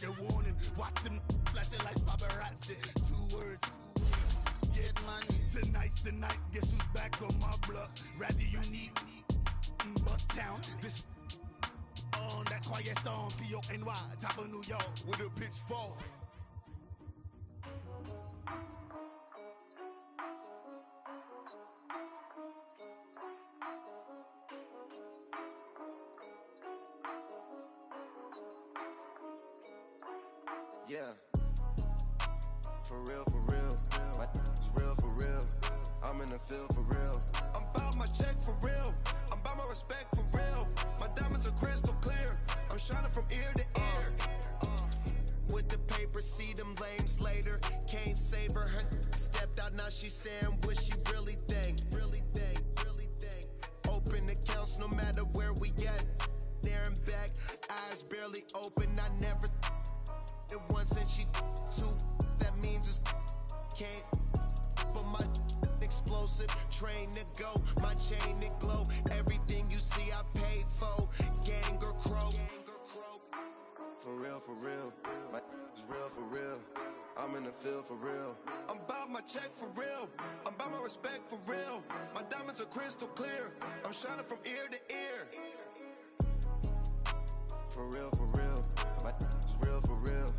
the warning. Watch them flashing like paparazzi. 2 words, get money. Tonight's the night, guess who's back on my block? Rather unique, but town. This on that quiet storm, T-O-N-Y, top of New York with a pitchfork. Yeah, for real, my is real for real. I'm in the field for real. I'm bout my check for real. I'm bout my respect for real. My diamonds are crystal clear. I'm shining from ear to ear. With the paper, see them lames later. Can't save her. Her stepped out, now she's saying what she really think. Really think. Open accounts no matter where we at. There and back, eyes barely open. I never it once and she two. That means it's can't. But my explosive train to go, my chain to glow. Everything you see I paid for. Gang or crow. For real, my is real for real. I'm in the field for real. I'm bout my check for real. I'm bout my respect for real. My diamonds are crystal clear. I'm shining from ear to ear. For real, my is real for real.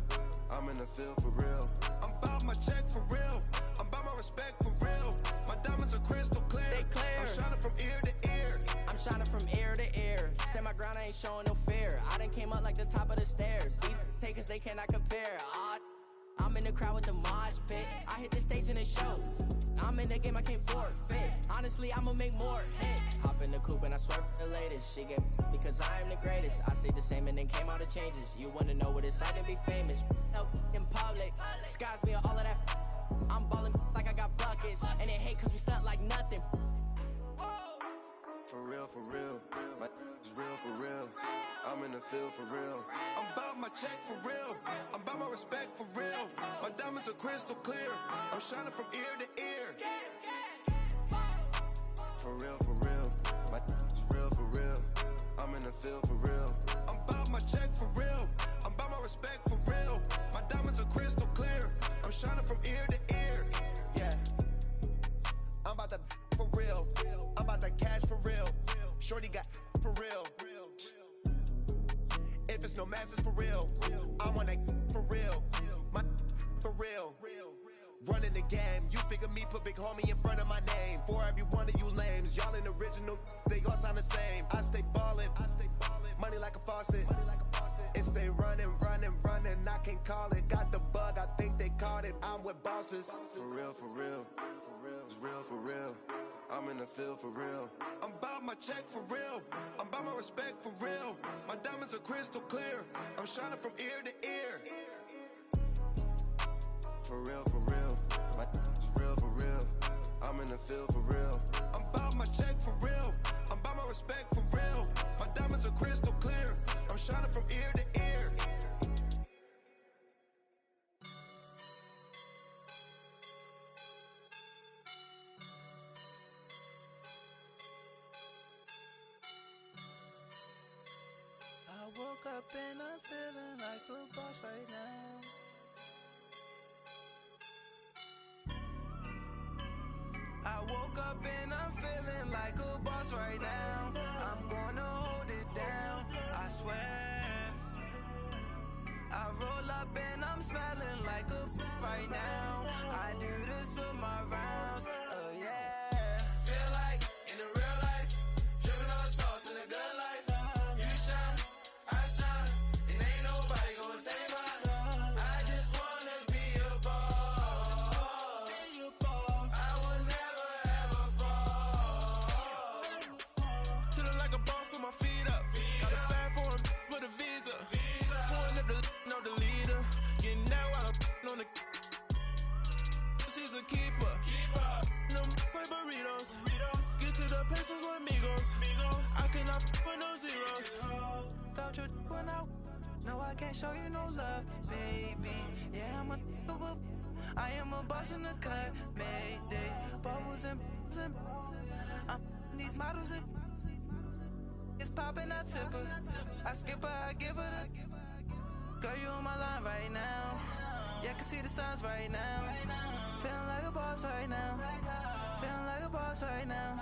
I'm in the field for real. I'm bout my check for real. I'm bout my respect for real. My diamonds are crystal clear. They clear. I'm shining from ear to ear. I'm shining from ear to ear. Stand my ground, I ain't showing no fear. I done came up like the top of the stairs. These takers, they cannot compare. I'm in the crowd with the mosh pit. I hit the stage in the show. I'm in the game, I can't forfeit. Honestly, I'ma make more hits. Hop in the coupe and I swerve the latest. She get because I am the greatest. I stayed the same and then came out of changes. You wanna know what it's like to be famous? No, in public, skies me all of that. I'm ballin' like I got buckets. And they hate cause we stunt like nothing. For real, my is real for real. I'm in the field for real. I'm bout my check for real. I'm bout my respect for real. My diamonds are crystal clear. I'm shining from ear to ear. For real, my is real for real. I'm in the field for real. I'm bout my check for real. I'm bout my respect for real. My diamonds are crystal clear. I'm shining from ear to ear. Yeah, I'm about to for real. I'm about to cash for real. Shorty got for real. If it's no masses for real, I want that for real. My for real. Running the game, you speak of me, put big homie in front of my name. For every one of you lames, y'all in original, they all sound the same. I stay ballin', money like a faucet. It stay running, I can't call it. Got the bug, I think they caught it. I'm with bosses. For real, it's real for real. I'm in the field for real. I'm bout my check for real. I'm bout my respect for real. My diamonds are crystal clear. I'm shining from ear to ear. For real, my is real for real. I'm in the field for real. I'm bout my check for real. I'm bout my respect for real. My diamonds are crystal clear. I'm shining from ear to ear. I woke up and I'm feeling like a boss right now. I woke up and I'm feeling like a boss right now. I'm gonna hold it down, I swear. I roll up and I'm smelling like a right now. I do this for my rounds, oh yeah. Feel like in the real life, dripping on sauce in the good life. You shine, I shine, and ain't nobody gonna take mine. I just wanna be a boss. I will never ever fall. Chillin' like a boss with my feet up. Got a bag for him with a visa. Pulling up the know the leader. Getting that while I'm on the. She's a keeper. No play burritos. Get to the pesos with amigos. I cannot with no zeros. Don't you run out? No, I can't show you no love, baby. Yeah, I am a boss in the cut. Mayday, bubbles and I'm these models. It's poppin', I tip her. I skip her, I give her the. Girl, you on my line right now. Yeah, I can see the signs right now. Feeling like a boss right now. Feeling like a boss right now.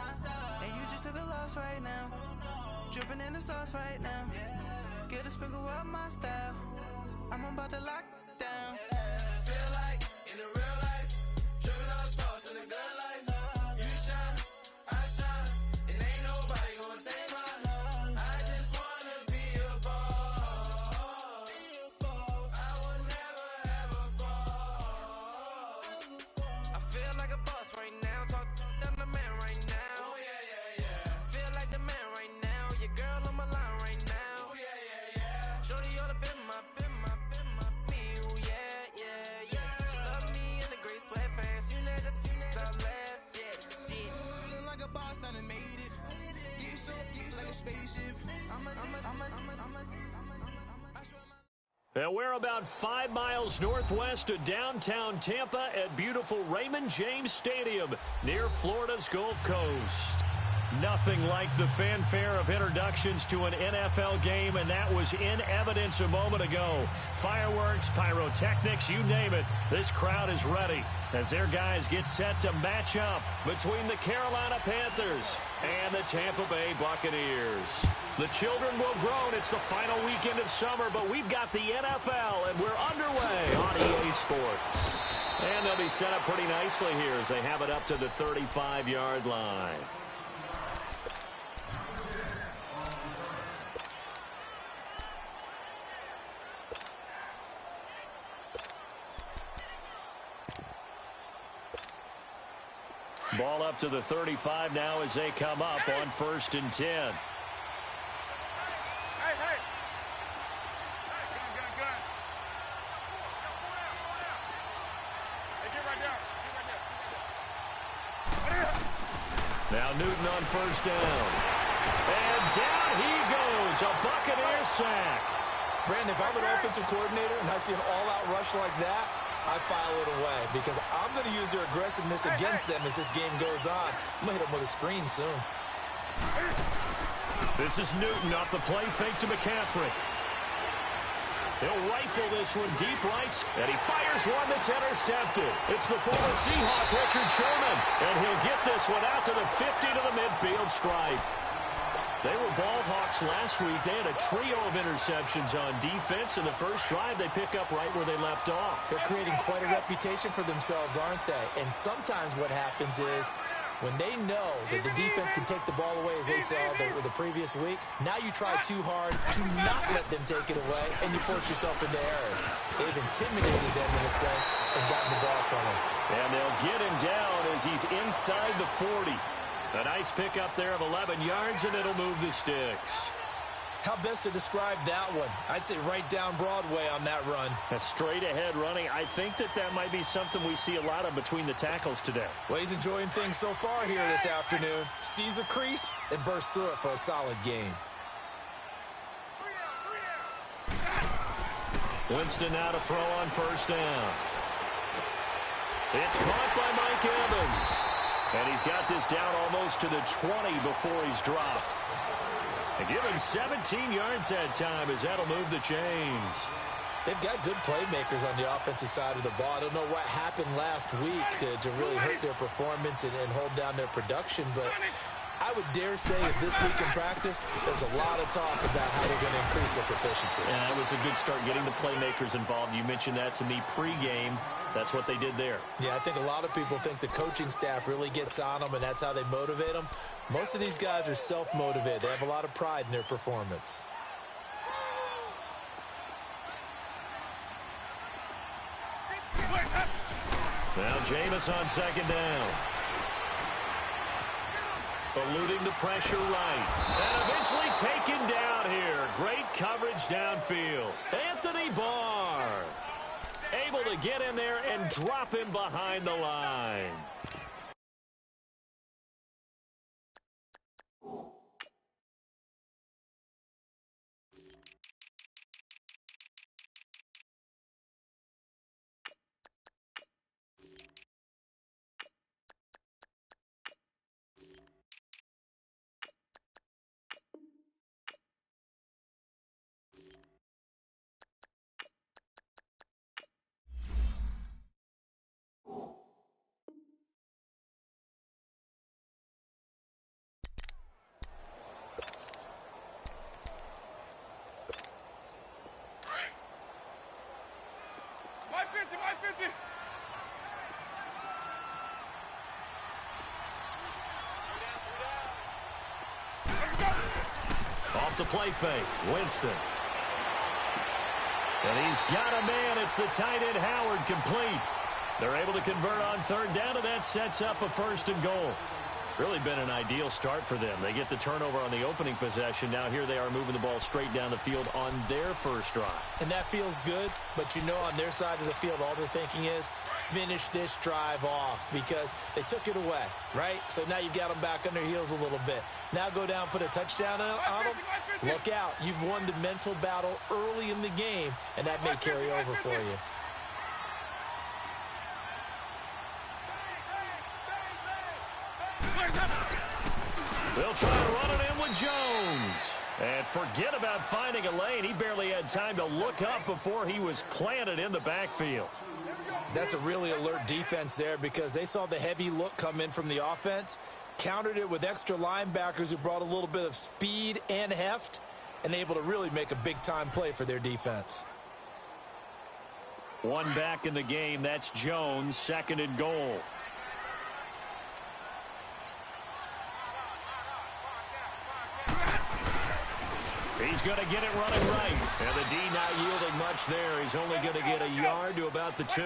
And you just took a loss right now. Dripping in the sauce right now. Get a sprinkle up my style. I'm about to lock down. Feel like in the real life, dripping on sauce in the good life. You shine, I shine, and ain't nobody gonna take my love. I just wanna be a boss. I will never ever fall. I feel like a boss right now. Talk to the man right now. Oh yeah, yeah, yeah. Feel like the man right now. Your girl on my line right now. Oh yeah, yeah, yeah. Shorty oughta been my me. Ooh, yeah, yeah, yeah. She love me in the gray sweatpants. You know that top left, yeah. Feeling like a boss, I done made it. Get so like a spaceship. And we're about 5 miles northwest of downtown Tampa at beautiful Raymond James Stadium near Florida's Gulf Coast. Nothing like the fanfare of introductions to an NFL game, and that was in evidence a moment ago. Fireworks, pyrotechnics, you name it. This crowd is ready as their guys get set to match up between the Carolina Panthers and the Tampa Bay Buccaneers. The children will groan. It's the final weekend of summer, but we've got the NFL, and we're underway on EA Sports. And they'll be set up pretty nicely here as they have it up to the 35-yard line. Ball up to the 35 now as they come up on 1st and 10. Hey. Now Newton on 1st down. And down he goes. A Buccaneer sack. Brandon, if I'm an offensive coordinator and I see an all-out rush like that, I file it away because I'm going to use their aggressiveness against them as this game goes on. I'm going to hit them with a screen soon. This is Newton off the play fake to McCaffrey. He'll rifle this one deep right, and he fires one that's intercepted. It's the former Seahawk, Richard Sherman, and he'll get this one out to the 50 to the midfield stripe. They were ball hawks last week. They had a trio of interceptions on defense. In the first drive, they pick up right where they left off. They're creating quite a reputation for themselves, aren't they? And sometimes what happens is when they know that the defense can take the ball away, as they saw the previous week, now you try too hard to not let them take it away, and you force yourself into errors. They've intimidated them in a sense and gotten the ball from them. And they'll get him down as he's inside the 40. A nice pickup there of 11 yards, and it'll move the sticks. How best to describe that one? I'd say right down Broadway on that run. A straight-ahead running. I think that might be something we see a lot of between the tackles today. Well, he's enjoying things so far here this afternoon. Sees a crease and bursts through it for a solid gain. Winston now to throw on 1st down. It's caught by Mike Evans. And he's got this down almost to the 20 before he's dropped. And give him 17 yards that time as that'll move the chains. They've got good playmakers on the offensive side of the ball. I don't know what happened last week to really hurt their performance and hold down their production, but I would dare say that this week in practice, there's a lot of talk about how they're going to increase their proficiency. Yeah, that was a good start getting the playmakers involved. You mentioned that to me pregame. That's what they did there. Yeah, I think a lot of people think the coaching staff really gets on them, and that's how they motivate them. Most of these guys are self-motivated. They have a lot of pride in their performance. Now Jameis on 2nd down. Eluding the pressure right. And eventually taken down here. Great coverage downfield. Anthony Barr able to get in there and drop him behind the line. Off the play fake, Winston. And he's got a man. It's the tight end, Howard, complete. They're able to convert on third down, and that sets up a 1st and goal. Really been an ideal start for them. They get the turnover on the opening possession. Now here they are moving the ball straight down the field on their first drive. And that feels good, but you know on their side of the field, all they're thinking is finish this drive off because they took it away, right? So now you've got them back on their heels a little bit. Now go down, put a touchdown on them. Look out. You've won the mental battle early in the game, and that may carry over for you. They'll try to run it in with Jones. And forget about finding a lane. He barely had time to look up before he was planted in the backfield. That's a really alert defense there because they saw the heavy look come in from the offense, countered it with extra linebackers who brought a little bit of speed and heft, and able to really make a big-time play for their defense. One back in the game. That's Jones, 2nd and goal. He's going to get it running right. And the D not yielding much there. He's only going to get a yard to about the 2.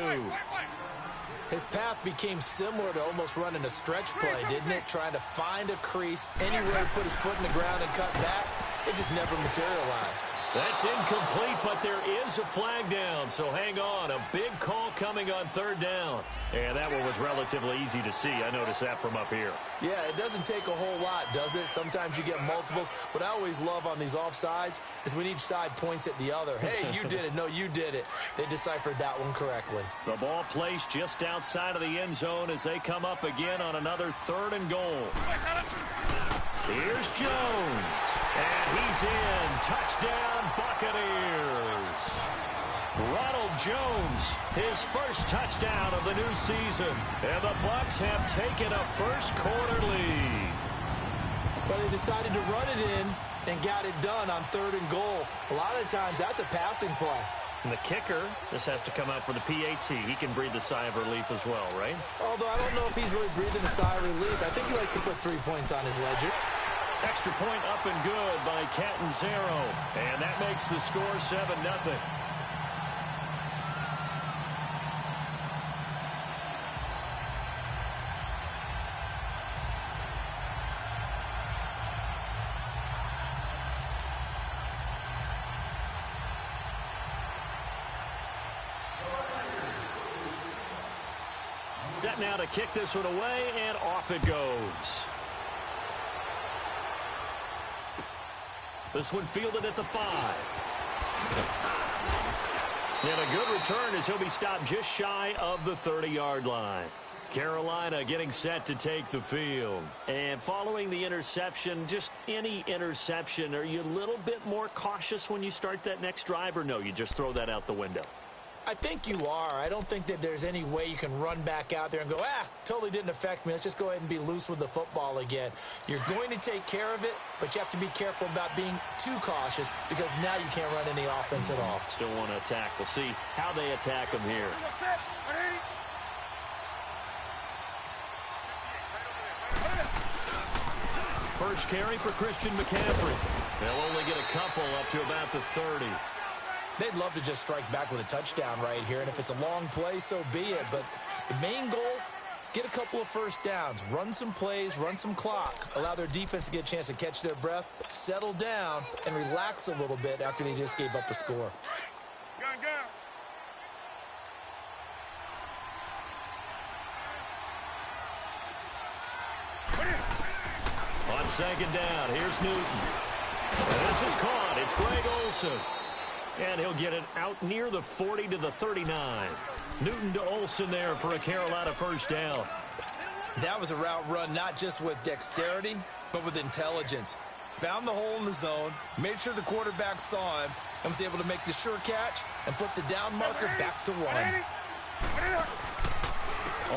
His path became similar to almost running a stretch play, didn't it? Trying to find a crease, anywhere to put his foot in the ground and cut back. It just never materialized. That's incomplete, but there is a flag down, so hang on. A big call coming on 3rd down. And that one was relatively easy to see. I noticed that from up here. Yeah, it doesn't take a whole lot, does it? Sometimes you get multiples. What I always love on these offsides is when each side points at the other. Hey, you did it. No, you did it. They deciphered that one correctly. The ball placed just outside of the end zone as they come up again on another 3rd and goal. Here's Jones, and he's in. Touchdown, Buccaneers. Ronald Jones, his first touchdown of the new season. And the Bucs have taken a first-quarter lead. But they decided to run it in and got it done on 3rd and goal. A lot of times, that's a passing play. And the kicker, this has to come out for the PAT. He can breathe a sigh of relief as well, right? Although I don't know if he's really breathing a sigh of relief. I think he likes to put 3 points on his ledger. Extra point up and good by Catanzaro. And that makes the score 7-0. Set now to kick this one away, and off it goes. This one fielded at the 5. And a good return as he'll be stopped just shy of the 30-yard line. Carolina getting set to take the field. And following the interception, just any interception, are you a little bit more cautious when you start that next drive, or no, you just throw that out the window? I think you are. I don't think that there's any way you can run back out there and go, totally didn't affect me. Let's just go ahead and be loose with the football again. You're going to take care of it, but you have to be careful about being too cautious because now you can't run any offense at all. Still want to attack. We'll see how they attack them here. First carry for Christian McCaffrey. They'll only get a couple up to about the 30. They'd love to just strike back with a touchdown right here, and if it's a long play, so be it. But the main goal, get a couple of first downs, run some plays, run some clock, allow their defense to get a chance to catch their breath, settle down, and relax a little bit after they just gave up a score. On 2nd down, here's Newton. And this is caught. It's Greg Olsen. And he'll get it out near the 40 to the 39. Newton to Olsen there for a Carolina first down. That was a route run not just with dexterity, but with intelligence. Found the hole in the zone, made sure the quarterback saw him, and was able to make the sure catch and flip the down marker back to 1.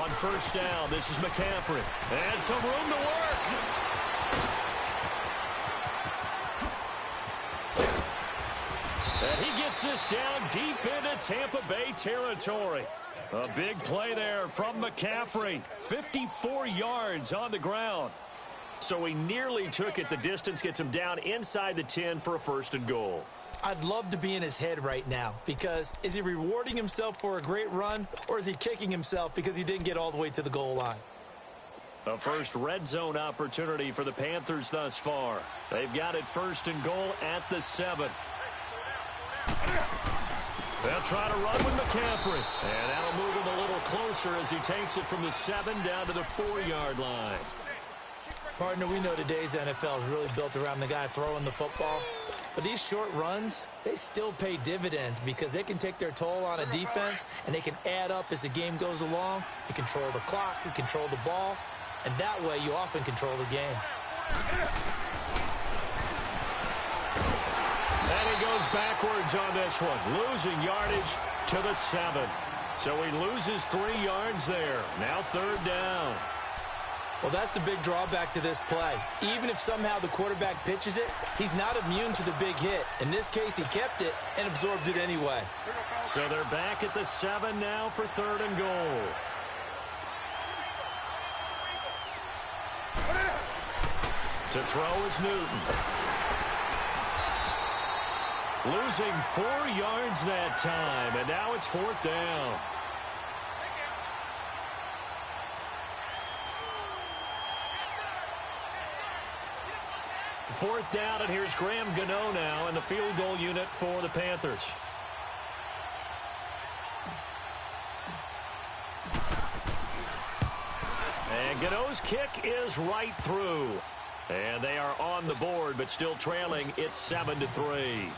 On first down, this is McCaffrey. And some room to work. And he gets Knocks us down deep into Tampa Bay territory. A big play there from McCaffrey. 54 yards on the ground. So he nearly took it the distance, gets him down inside the 10 for a 1st and goal. I'd love to be in his head right now because is he rewarding himself for a great run or is he kicking himself because he didn't get all the way to the goal line? A first red zone opportunity for the Panthers thus far. They've got it 1st and goal at the 7. They'll try to run with McCaffrey. And that'll move him a little closer as he takes it from the 7 down to the 4-yard line. Partner, we know today's NFL is really built around the guy throwing the football. But these short runs, they still pay dividends because they can take their toll on a defense and they can add up as the game goes along. You control the clock, you control the ball, and that way you often control the game. And he goes backwards on this one, losing yardage to the 7. So he loses 3 yards there. Now 3rd down. Well, that's the big drawback to this play. Even if somehow the quarterback pitches it, he's not immune to the big hit. In this case, he kept it and absorbed it anyway. So they're back at the 7 now for 3rd and goal. To throw is Newton. Losing 4 yards that time, and now it's 4th down. Fourth down, and here's Graham Gano now in the field goal unit for the Panthers. And Gano's kick is right through. And they are on the board, but still trailing. It's 7-3.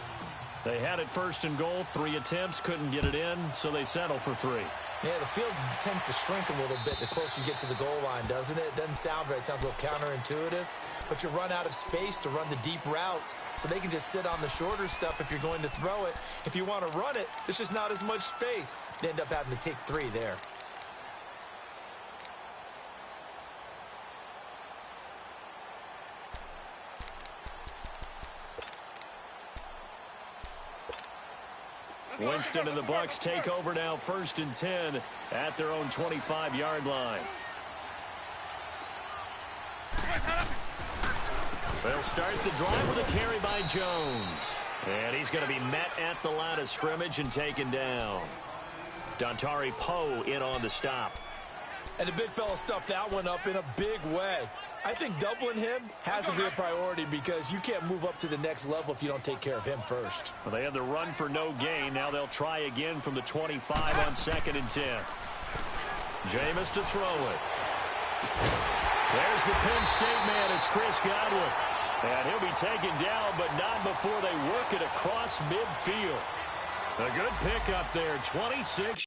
They had it 1st and goal, 3 attempts, couldn't get it in, so they settle for 3. Yeah, the field tends to shrink a little bit the closer you get to the goal line, doesn't it? It doesn't sound right. It sounds a little counterintuitive. But you run out of space to run the deep routes, so they can just sit on the shorter stuff if you're going to throw it. If you want to run it, there's just not as much space. They end up having to take 3 there. Winston and the Bucs take over now 1st and 10 at their own 25-yard line. They'll start the drive with a carry by Jones. And he's going to be met at the line of scrimmage and taken down. Dontari Poe in on the stop. And the big fella stuffed that one up in a big way. I think doubling him has to be a priority because you can't move up to the next level if you don't take care of him first. Well, they have the run for no gain. Now they'll try again from the 25 on 2nd and 10. Jameis to throw it. There's the Penn State man. It's Chris Godwin. And he'll be taken down, but not before they work it across midfield. A good pickup there, 26.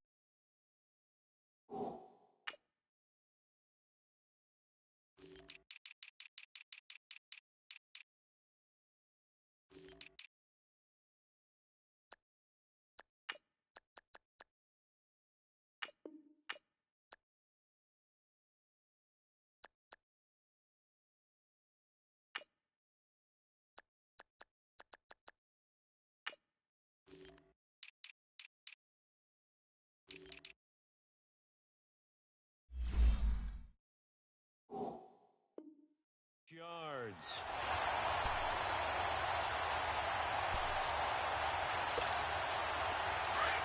Yards.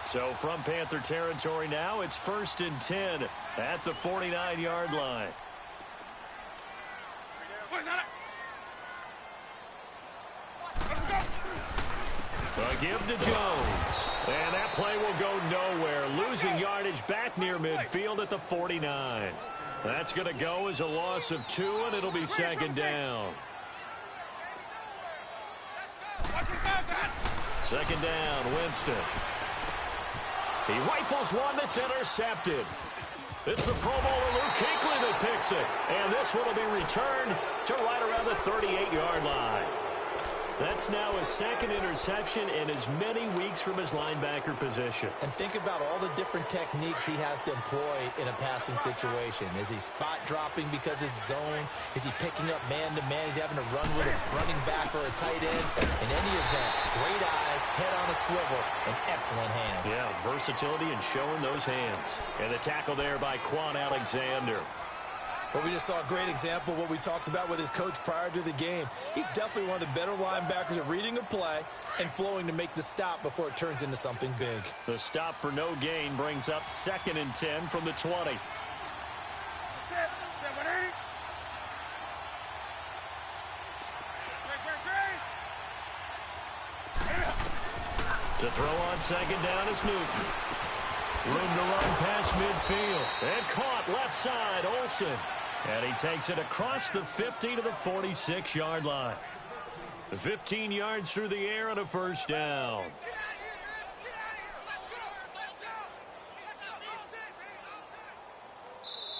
So from Panther territory now, it's 1st and 10 at the 49-yard line. A give to Jones. And that play will go nowhere. Losing yardage back near midfield at the 49. That's going to go as a loss of 2, and it'll be 2nd down. 2nd down, Winston. He rifles one that's intercepted. It's the Pro Bowler Luke Kuechly that picks it. And this one will be returned to right around the 38-yard line. That's now his second interception in as many weeks from his linebacker position. And think about all the different techniques he has to employ in a passing situation. Is he spot dropping because it's zone? Is he picking up man-to-man? Is he having to run with a running back or a tight end? In any event, great eyes, head on a swivel, and excellent hands. Yeah, versatility and showing those hands. And the tackle there by Quan Alexander. Well, we just saw a great example of what we talked about with his coach prior to the game. He's definitely one of the better linebackers at reading a play and flowing to make the stop before it turns into something big. The stop for no gain brings up 2nd and 10 from the 20. To throw on 2nd down is Newton. Room to run past midfield. And caught left side, Olsen. And he takes it across the 50 to the 46-yard line. 15 yards through the air and a first down.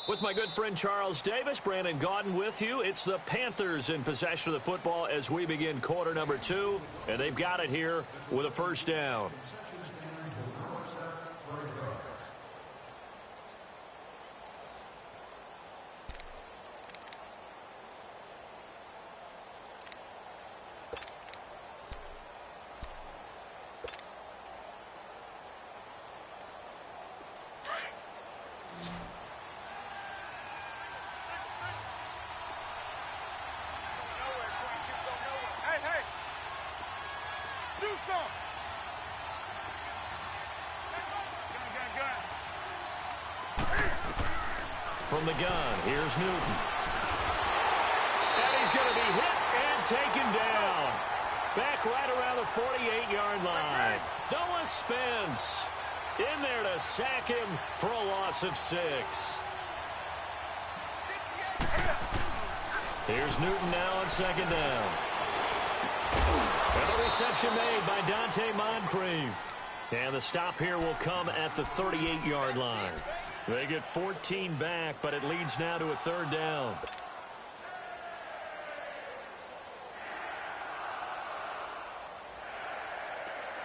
With my good friend Charles Davis, Brandon Gaudin with you. It's the Panthers in possession of the football as we begin quarter number 2. And they've got it here with a first down. From the gun, here's Newton. And he's going to be hit and taken down. Back right around the 48-yard line. Noah Spence in there to sack him for a loss of 6. Here's Newton now on 2nd down. And the reception made by Dante Moncrief. And the stop here will come at the 38-yard line. They get 14 back, but it leads now to a 3rd down.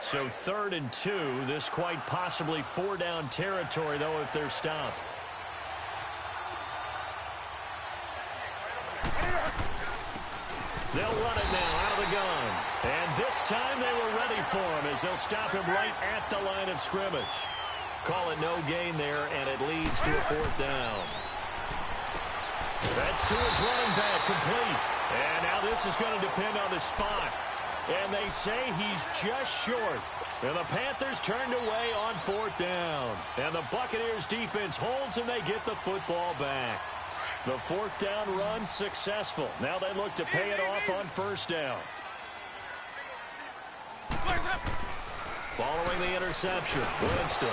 So 3rd and 2. This quite possibly 4-down territory, though, if they're stopped. They'll run it now out of the gun. And this time they were ready for him as they'll stop him right at the line of scrimmage. Call it no gain there, and it leads to a 4th down. That's to his running back, complete. And now this is going to depend on the spot. And they say he's just short. And the Panthers turned away on 4th down. And the Buccaneers defense holds, and they get the football back. The 4th down run successful. Now they look to pay it off on 1st down. Following the interception, Winston.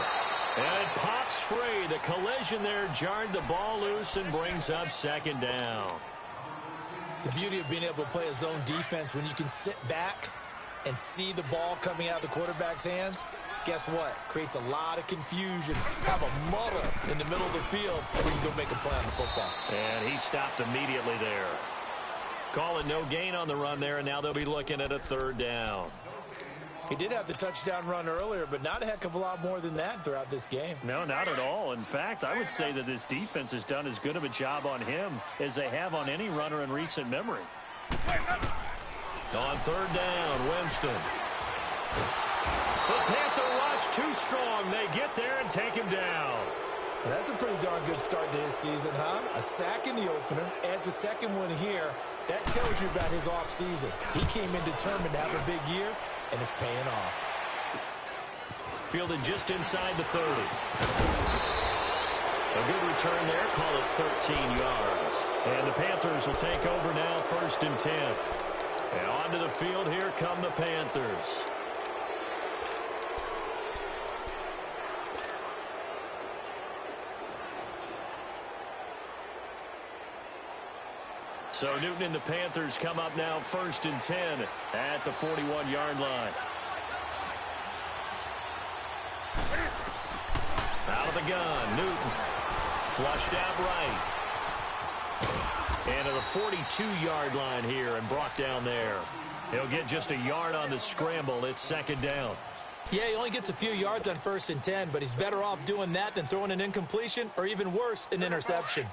And it pops free. The collision there jarred the ball loose and brings up 2nd down. The beauty of being able to play a zone defense when you can sit back and see the ball coming out of the quarterback's hands, guess what? Creates a lot of confusion. Have a muddle in the middle of the field where you go make a play on the football. And he stopped immediately there. Call it no gain on the run there, and now they'll be looking at a 3rd down. He did have the touchdown run earlier, but not a heck of a lot more than that throughout this game. No, not at all. In fact, I would say that this defense has done as good of a job on him as they have on any runner in recent memory. On 3rd down, Winston. The Panther rush too strong. They get there and take him down. Well, that's a pretty darn good start to his season, huh? A sack in the opener, adds a 2nd one here. That tells you about his offseason. He came in determined to have a big year, and it's paying off. Fielded just inside the 30. A good return there, call it 13 yards. And the Panthers will take over now, 1st and 10. And onto the field, here come the Panthers. So Newton and the Panthers come up now 1st and 10 at the 41-yard line. Out of the gun, Newton. Flushed out right. And to the 42-yard line here and brought down there. He'll get just a yard on the scramble. It's second down. Yeah, he only gets a few yards on 1st and 10, but he's better off doing that than throwing an incompletion or even worse, an interception.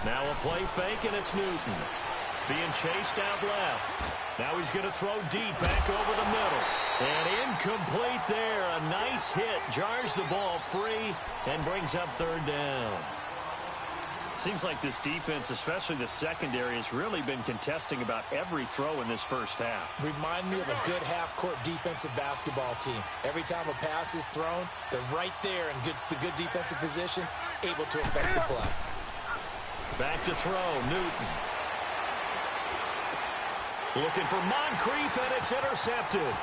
Now a play fake, and it's Newton. Being chased out left. Now he's going to throw deep back over the middle. And incomplete there. A nice hit. Jars the ball free and brings up third down. Seems like this defense, especially the secondary, has really been contesting about every throw in this first half. Remind me of a good half-court defensive basketball team. Every time a pass is thrown, they're right there in the good defensive position, able to affect the play. Back to throw, Newton. Looking for Moncrief, and it's intercepted.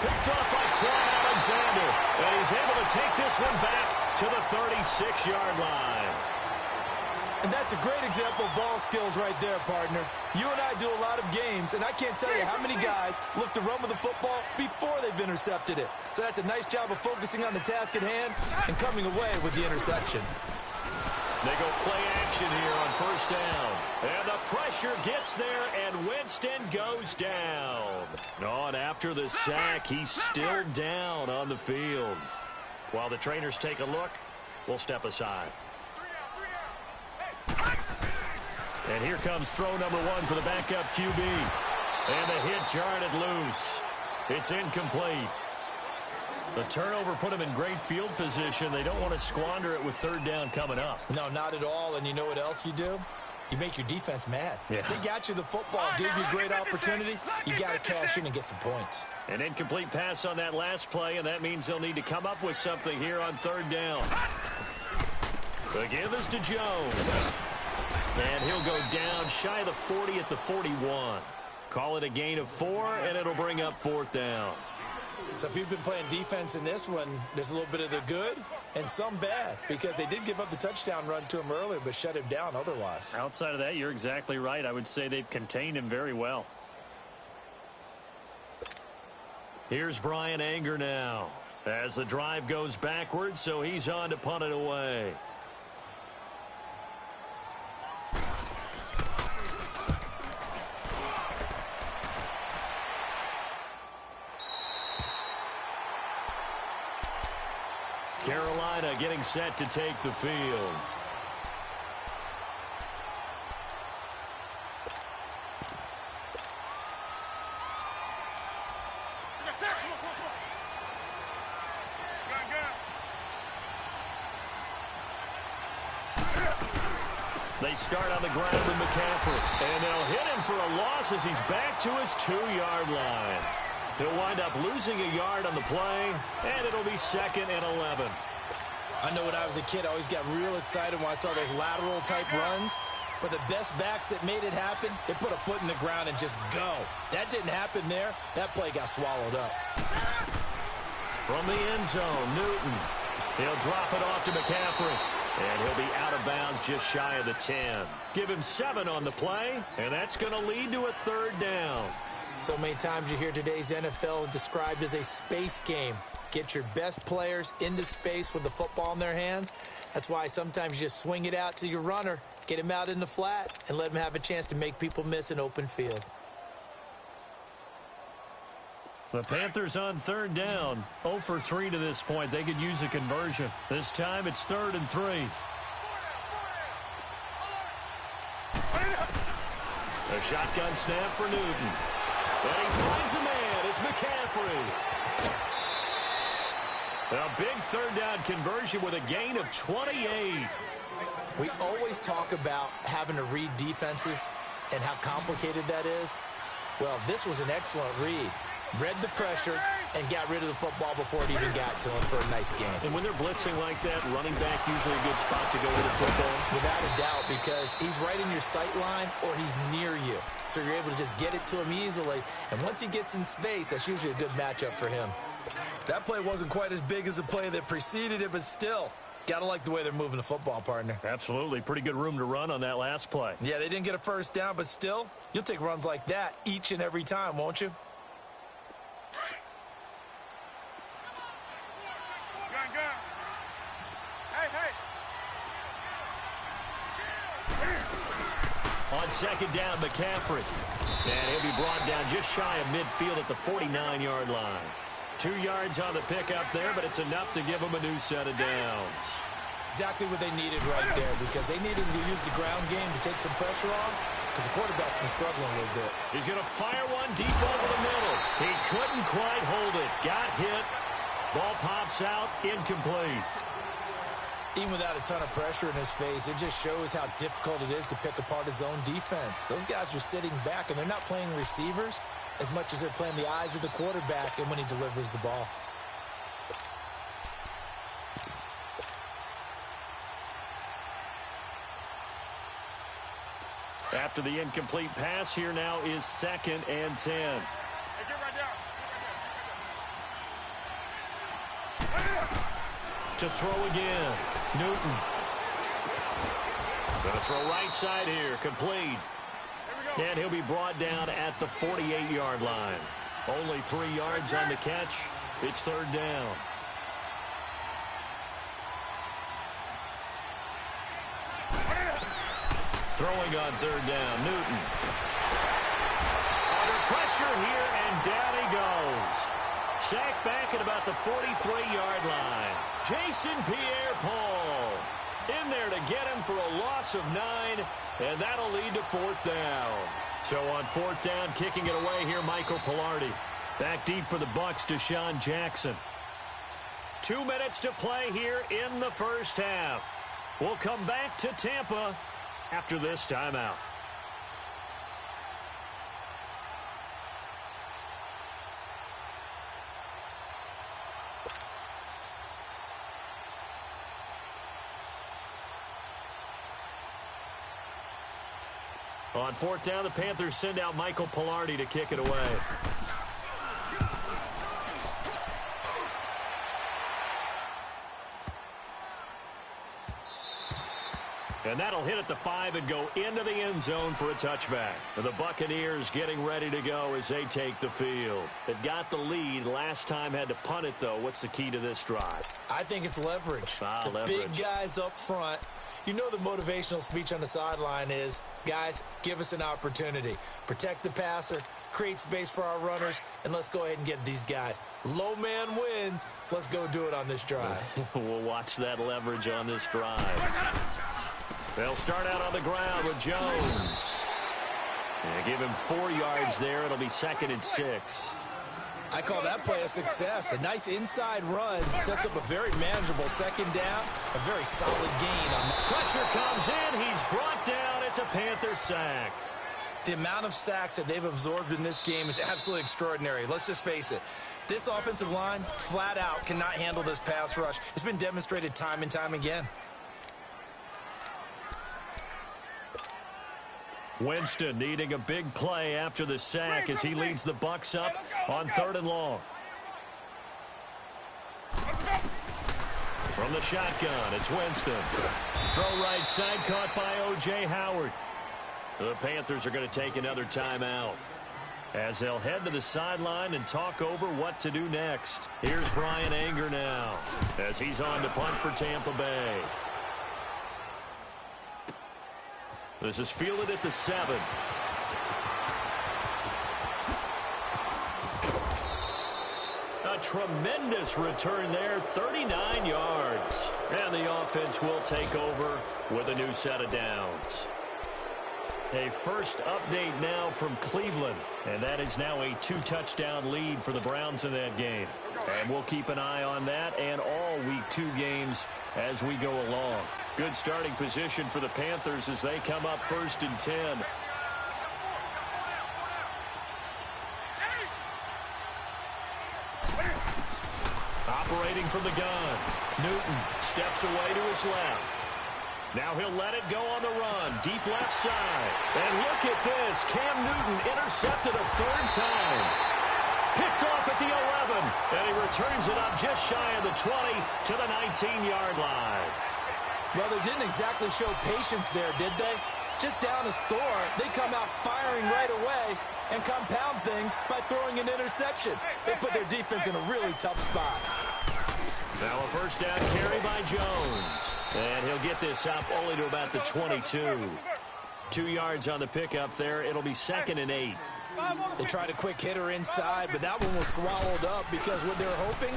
Picked up by Quan Alexander, and he's able to take this one back to the 36-yard line. And that's a great example of ball skills right there, partner. You and I do a lot of games, and I can't tell you how many guys look to run with the football before they've intercepted it. So that's a nice job of focusing on the task at hand and coming away with the interception. They go play action here on first down. And the pressure gets there, and Winston goes down. Oh, and after the sack, he's still down on the field. While the trainers take a look, we'll step aside. And here comes throw number one for the backup QB. And the hit jarred it loose. It's incomplete. The turnover put him in great field position. They don't want to squander it with third down coming up. No, not at all. And you know what else you do? You make your defense mad. Yeah. They got you the football, gave you a great opportunity. You got to cash in and get some points. An incomplete pass on that last play, and that means they'll need to come up with something here on third down. The give is to Jones. And he'll go down shy of the 40 at the 41. Call it a gain of 4, and it'll bring up fourth down. So if you've been playing defense in this one, there's a little bit of the good and some bad, because they did give up the touchdown run to him earlier but shut him down otherwise. Outside of that, you're exactly right. I would say they've contained him very well. Here's Brian Anger now as the drive goes backwards, so he's on to punt it away. Carolina getting set to take the field. They start on the ground with McCaffrey, and they'll hit him for a loss as he's back to his 2-yard line. He'll wind up losing a yard on the play, and it'll be 2nd and 11. I know when I was a kid, I always got real excited when I saw those lateral-type runs. But the best backs that made it happen, they put a foot in the ground and just go. That didn't happen there. That play got swallowed up. From the end zone, Newton. He'll drop it off to McCaffrey. And he'll be out of bounds just shy of the 10. Give him 7 on the play, and that's going to lead to a third down. So many times you hear today's NFL described as a space game. Get your best players into space with the football in their hands. That's why sometimes you just swing it out to your runner, get him out in the flat, and let him have a chance to make people miss an open field. The Panthers on third down, 0 for 3 to this point. They could use a conversion. This time it's 3rd and 3. A shotgun snap for Newton. And he finds a man. It's McCaffrey. A big third down conversion with a gain of 28. We always talk about having to read defenses and how complicated that is. Well, this was an excellent read. Read the pressure and got rid of the football before it even got to him for a nice game. And when they're blitzing like that, running back usually a good spot to go with the football. Without a doubt, because he's right in your sight line or he's near you. So you're able to just get it to him easily. And once he gets in space, that's usually a good matchup for him. That play wasn't quite as big as the play that preceded it, but still, got to like the way they're moving the football, partner. Absolutely. Pretty good room to run on that last play. Yeah, they didn't get a first down, but still, you'll take runs like that each and every time, won't you? On second down, McCaffrey. And he'll be brought down just shy of midfield at the 49-yard line. 2 yards on the pickup there, but it's enough to give them a new set of downs. Exactly what they needed right there, because they needed to use the ground game to take some pressure off, because the quarterback's been struggling a little bit. He's going to fire one deep over the middle. He couldn't quite hold it. Got hit. Ball pops out, incomplete. Even without a ton of pressure in his face, it just shows how difficult it is to pick apart his own defense. Those guys are sitting back, and they're not playing receivers as much as they're playing the eyes of the quarterback and when he delivers the ball. After the incomplete pass, here now is 2nd and 10. To throw again, Newton. Gonna throw right side here, complete. And he'll be brought down at the 48-yard line. Only 3 yards on the catch. It's 3rd down. Throwing on 3rd down, Newton. Under pressure here, and down he goes. Sacked back at about the 43-yard line. Jason Pierre-Paul in there to get him for a loss of 9, and that'll lead to 4th down. So on 4th down, kicking it away here, Michael Pilardi. Back deep for the Bucs, Deshaun Jackson. 2 minutes to play here in the first half. We'll come back to Tampa after this timeout. On 4th down, the Panthers send out Michael Pilardi to kick it away. And that'll hit at the 5 and go into the end zone for a touchback. And the Buccaneers getting ready to go as they take the field. They've got the lead. Last time had to punt it, though. What's the key to this drive? I think it's leverage. The big guys up front. You know the motivational speech on the sideline is, guys, give us an opportunity. Protect the passer, create space for our runners, and let's go ahead and get these guys. Low man wins. Let's go do it on this drive. We'll watch that leverage on this drive. They'll start out on the ground with Jones. And give him 4 yards there. It'll be 2nd and 6. I call that play a success. A nice inside run sets up a very manageable 2nd down. A very solid gain on that. Pressure comes in. He's brought down. It's a Panther sack. The amount of sacks that they've absorbed in this game is absolutely extraordinary. Let's just face it. This offensive line, flat out, cannot handle this pass rush. It's been demonstrated time and time again. Winston needing a big play after the sack as he leads the Bucs up on 3rd and long. From the shotgun, it's Winston. Throw right side, caught by O.J. Howard. The Panthers are going to take another timeout as they'll head to the sideline and talk over what to do next. Here's Brian Anger now as he's on to punt for Tampa Bay. This is fielded at the 7. A tremendous return there, 39 yards. And the offense will take over with a new set of downs. A first update now from Cleveland, and that is now a 2-touchdown lead for the Browns in that game. And we'll keep an eye on that and all Week 2 games as we go along. Good starting position for the Panthers as they come up 1st and 10. Operating from the gun. Newton steps away to his left. Now he'll let it go on the run. Deep left side. And look at this. Cam Newton intercepted a 3rd time. Picked off at the 11. And he returns it up just shy of the 20 to the 19-yard line. Well, they didn't exactly show patience there, did they? Just down a score, they come out firing right away and compound things by throwing an interception. They put their defense in a really tough spot. Now a 1st down carry by Jones. And he'll get this up only to about the 22. 2 yards on the pickup there. It'll be 2nd and 8. They tried a quick hitter inside, but that one was swallowed up because what they're hoping,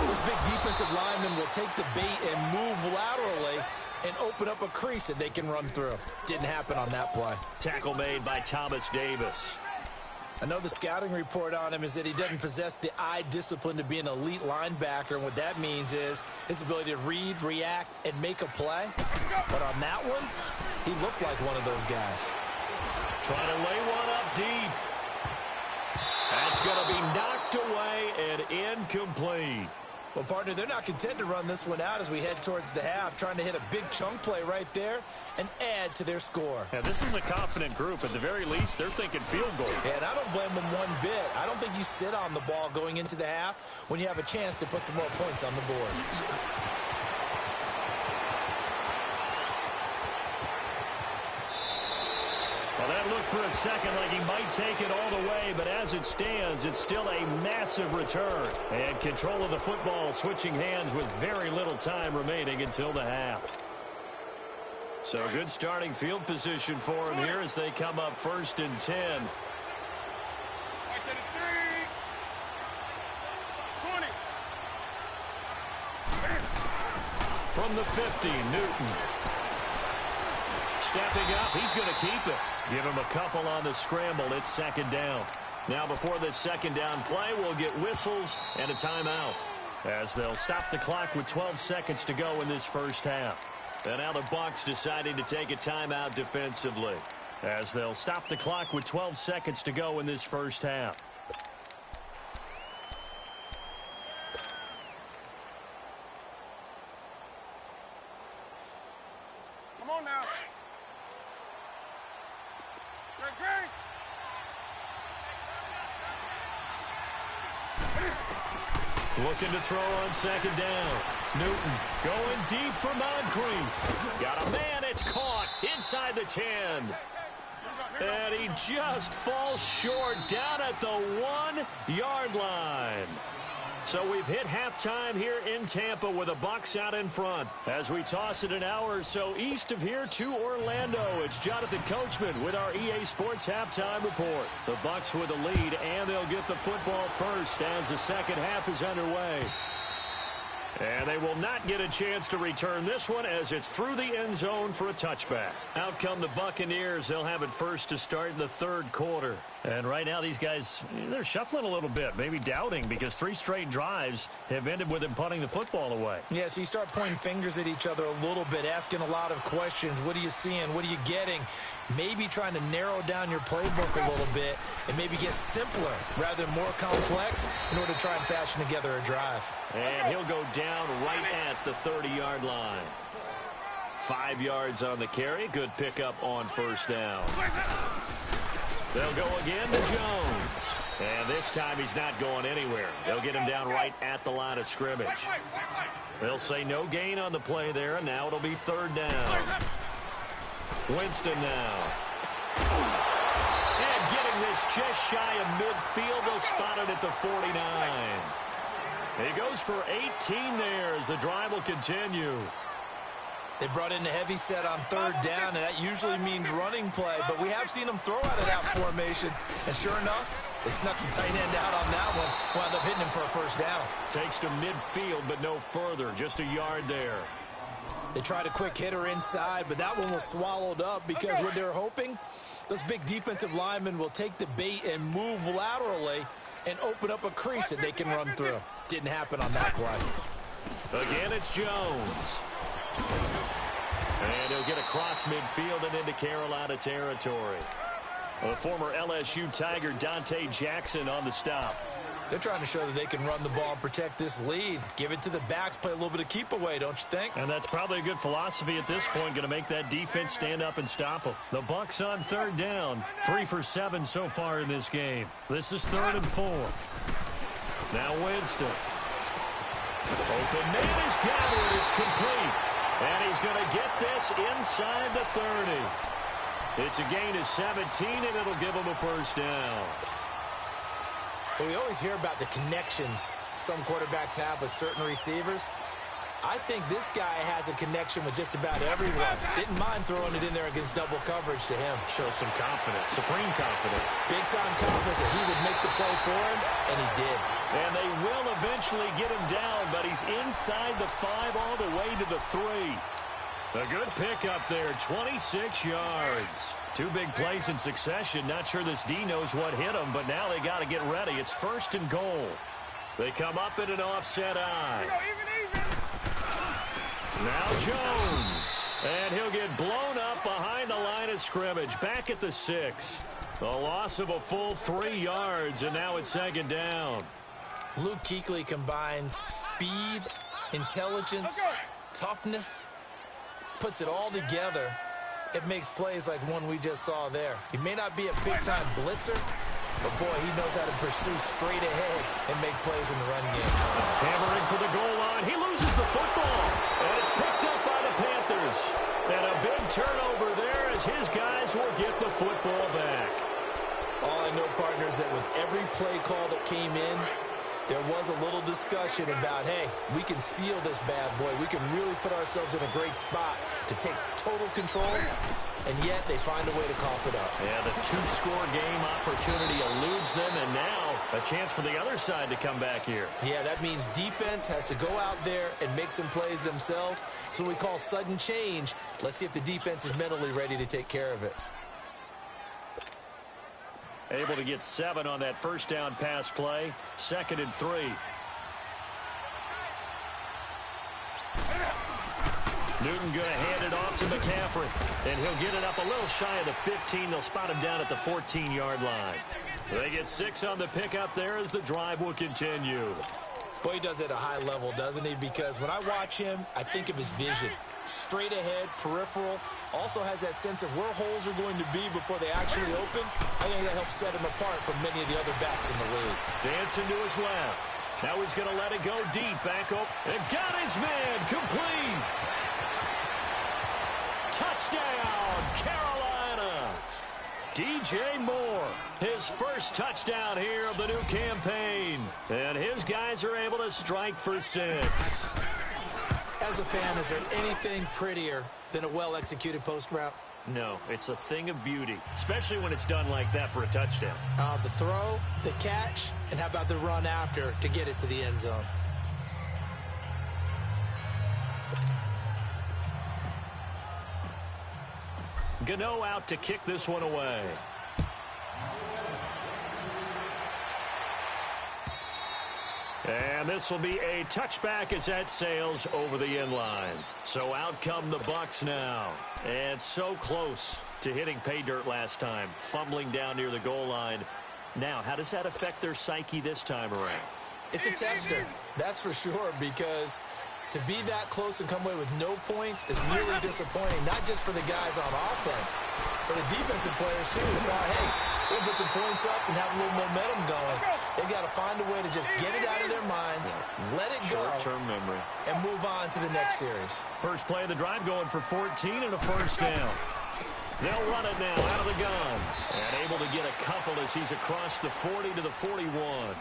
those big defensive linemen will take the bait and move laterally and open up a crease that they can run through. Didn't happen on that play. Tackle made by Thomas Davis. I know the scouting report on him is that he doesn't possess the eye discipline to be an elite linebacker, and what that means is his ability to read, react, and make a play. But on that one, he looked like one of those guys. Trying to lay one up deep. That's going to be knocked away and incomplete. Well, partner, they're not content to run this one out as we head towards the half, trying to hit a big chunk play right there and add to their score. Yeah, this is a confident group. At the very least, they're thinking field goal. Yeah, and I don't blame them one bit. I don't think you sit on the ball going into the half when you have a chance to put some more points on the board. Well, that looked for a second like he might take it all the way, but as it stands, it's still a massive return. And control of the football switching hands with very little time remaining until the half. So good starting field position for him here as they come up 1st and 10. From the 50, Newton. Stepping up, he's going to keep it. Give him a couple on the scramble. It's 2nd down. Now before this 2nd down play, we'll get whistles and a timeout as they'll stop the clock with 12 seconds to go in this first half. And now the Bucs deciding to take a timeout defensively as they'll stop the clock with 12 seconds to go in this first half. Come on now. Looking to throw on 2nd down. Newton going deep for Moncrief. Got a man, it's caught inside the 10. And he just falls short down at the 1-yard line. So we've hit halftime here in Tampa with the Bucs out in front. As we toss it an hour or so east of here to Orlando, it's Jonathan Coachman with our EA Sports Halftime Report. The Bucs with the lead, and they'll get the football first as the second half is underway. And they will not get a chance to return this one as it's through the end zone for a touchback. Out come the Buccaneers. They'll have it first to start in the 3rd quarter. And right now these guys, they're shuffling a little bit, maybe doubting, because 3 straight drives have ended with them punting the football away. Yeah, so you start pointing fingers at each other a little bit, asking a lot of questions. What are you seeing? What are you getting? Maybe trying to narrow down your playbook a little bit and maybe get simpler rather than more complex in order to try and fashion together a drive. And he'll go down right at the 30-yard line. 5 yards on the carry. Good pickup on 1st down. They'll go again to Jones. And this time he's not going anywhere. They'll get him down right at the line of scrimmage. They'll say no gain on the play there, and now it'll be 3rd down. Winston now. And getting this just shy of midfield. They'll spot it at the 49. He goes for 18 there as the drive will continue. They brought in the heavy set on 3rd down, and that usually means running play, but we have seen them throw out of that formation, and sure enough, they snuck the tight end out on that one, wound up hitting him for a 1st down. Takes to midfield, but no further, just a yard there. They tried a quick hitter inside, but that one was swallowed up because what they're hoping, those big defensive linemen will take the bait and move laterally and open up a crease that they can run through. Didn't happen on that play. Again, it's Jones. And he'll get across midfield and into Carolina territory. The former LSU Tiger Dante Jackson on the stop. They're trying to show that they can run the ball and protect this lead. Give it to the backs, play a little bit of keep away, don't you think? And that's probably a good philosophy at this point, going to make that defense stand up and stop them. The Bucs on 3rd down, 3 for 7 so far in this game. This is 3rd and 4. Now Winston. Open man is gathered, it's complete. And he's going to get this inside the 30. It's a gain of 17, and it'll give him a 1st down. Well, we always hear about the connections some quarterbacks have with certain receivers. I think this guy has a connection with just about everyone. Didn't mind throwing it in there against double coverage to him. Shows some confidence, supreme confidence. Big-time confidence that he would make the play for him, and he did. And they will eventually get him down, but he's inside the 5 all the way to the 3. A good pickup there, 26 yards. 2 big plays in succession. Not sure this D knows what hit him, but now they got to get ready. It's 1st and goal. They come up in an offset eye. Now Jones. And he'll get blown up behind the line of scrimmage. Back at the 6. A loss of a full 3 yards, and now it's 2nd down. Luke Kuechly combines speed, intelligence, toughness, puts it all together. It makes plays like one we just saw there. He may not be a big-time blitzer, but, boy, he knows how to pursue straight ahead and make plays in the run game. Hammering for the goal line. He loses the football, and it's picked up by the Panthers. And a big turnover there as his guys will get the football back. All I know, partners, that with every play call that came in, there was a little discussion about, hey, we can seal this bad boy. We can really put ourselves in a great spot to take total control, and yet they find a way to cough it up. Yeah, the 2-score game opportunity eludes them, and now a chance for the other side to come back here. Yeah, that means defense has to go out there and make some plays themselves. So we call sudden change. Let's see if the defense is mentally ready to take care of it. Able to get 7 on that 1st down pass play. 2nd and 3. Newton going to hand it off to McCaffrey. And he'll get it up a little shy of the 15. They'll spot him down at the 14-yard line. They get 6 on the pickup there as the drive will continue. Boy, he does it at a high level, doesn't he? Because when I watch him, I think of his vision. Straight ahead, peripheral, also has that sense of where holes are going to be before they actually open. I think that helps set him apart from many of the other backs in the league. Dancing to his left. Now he's going to let it go deep. Back up. And got his man. Complete. Touchdown, Carolina. DJ Moore, his first touchdown here of the new campaign. And his guys are able to strike for 6. As a fan, is there anything prettier than a well-executed post route? No, it's a thing of beauty, especially when it's done like that for a touchdown. The throw, the catch, and how about the run after to get it to the end zone? Gano out to kick this one away. And this will be a touchback as that sails over the end line. So out come the Bucs now. And so close to hitting pay dirt last time. Fumbling down near the goal line. Now, how does that affect their psyche this time around? It's a tester, that's for sure, because to be that close and come away with no points is really disappointing, not just for the guys on offense, for the defensive players, too, who thought, hey, we'll put some points up and have a little momentum going. They've got to find a way to just get it out of their minds, let it go, short-term memory, and move on to the next series. First play of the drive going for 14 and a 1st down. They'll run it now out of the gun. And able to get a couple as he's across the 40 to the 41.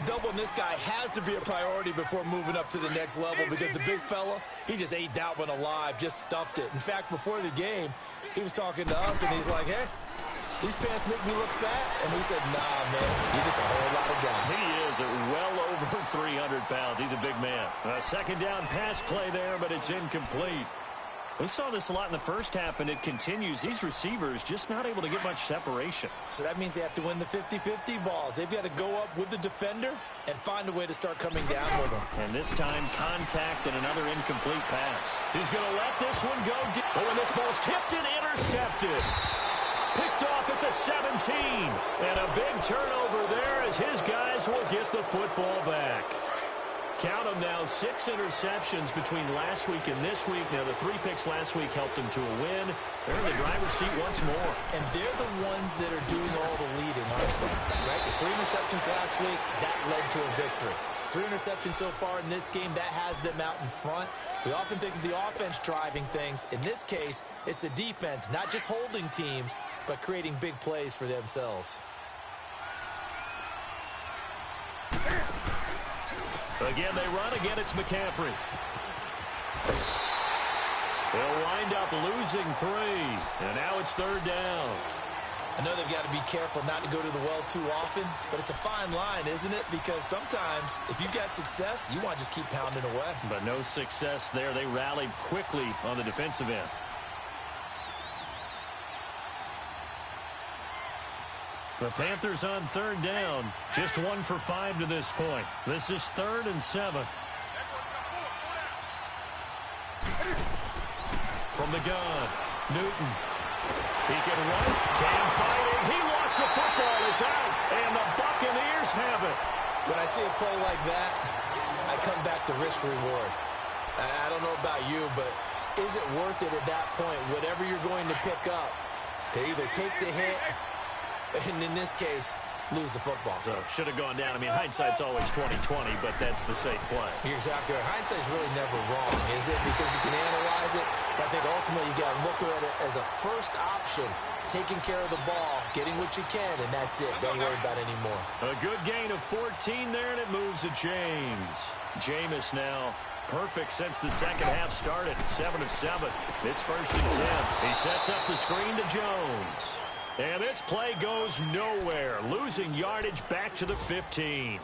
Doubling this guy has to be a priority before moving up to the next level because the big fella, he just ate that one alive, just stuffed it. In fact, before the game, he was talking to us, and he's like, hey, these pants make me look fat. And we said, nah, man, you're just a whole lot of guy. He is well over 300 pounds. He's a big man. A 2nd down pass play there, but it's incomplete. We saw this a lot in the first half, and it continues. These receivers just not able to get much separation. So that means they have to win the 50-50 balls. They've got to go up with the defender and find a way to start coming down with them. And this time, contact and another incomplete pass. He's going to let this one go deep. Oh, and this ball's tipped and intercepted. Picked off at the 17. And a big turnover there as his guys will get the football back. Count them now, 6 interceptions between last week and this week. Now, the 3 picks last week helped them to a win. They're in the driver's seat once more. And they're the ones that are doing all the leading, aren't they? Right? The 3 interceptions last week, that led to a victory. 3 interceptions so far in this game, that has them out in front. We often think of the offense driving things. In this case, it's the defense, not just holding teams, but creating big plays for themselves. Again, they run. Again, it's McCaffrey. They'll wind up losing 3. And now it's 3rd down. I know they've got to be careful not to go to the well too often, but it's a fine line, isn't it? Because sometimes if you've got success, you want to just keep pounding away. But no success there. They rallied quickly on the defensive end. The Panthers on 3rd down. Just 1 for 5 to this point. This is 3rd and 7. From the gun, Newton. He can run, can't fight it. He lost the football. It's out, and the Buccaneers have it. When I see a play like that, I come back to risk-reward. I don't know about you, but is it worth it at that point, whatever you're going to pick up, to either take the hit, and in this case, lose the football? So should have gone down. I mean, hindsight's always 20/20, but that's the safe play. You're exactly right. Hindsight's really never wrong, is it? Because you can analyze it, but I think ultimately you got to look at it as a first option, taking care of the ball, getting what you can, and that's it. Don't worry about it anymore. A good gain of 14 there, and it moves to James. Jameis now perfect since the second half started. 7 of 7. It's 1st and 10. He sets up the screen to Jones. And this play goes nowhere, losing yardage back to the 15.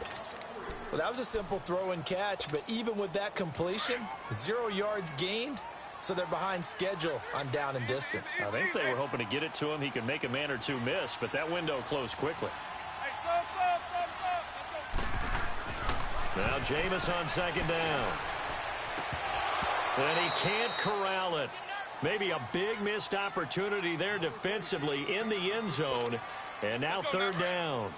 Well, that was a simple throw and catch, but even with that completion, 0 yards gained, so they're behind schedule on down and distance. I think they were hoping to get it to him. He could make a man or two miss, but that window closed quickly. Now Jameis on 2nd down. And he can't corral it. Maybe a big missed opportunity there defensively in the end zone. And now 3rd down.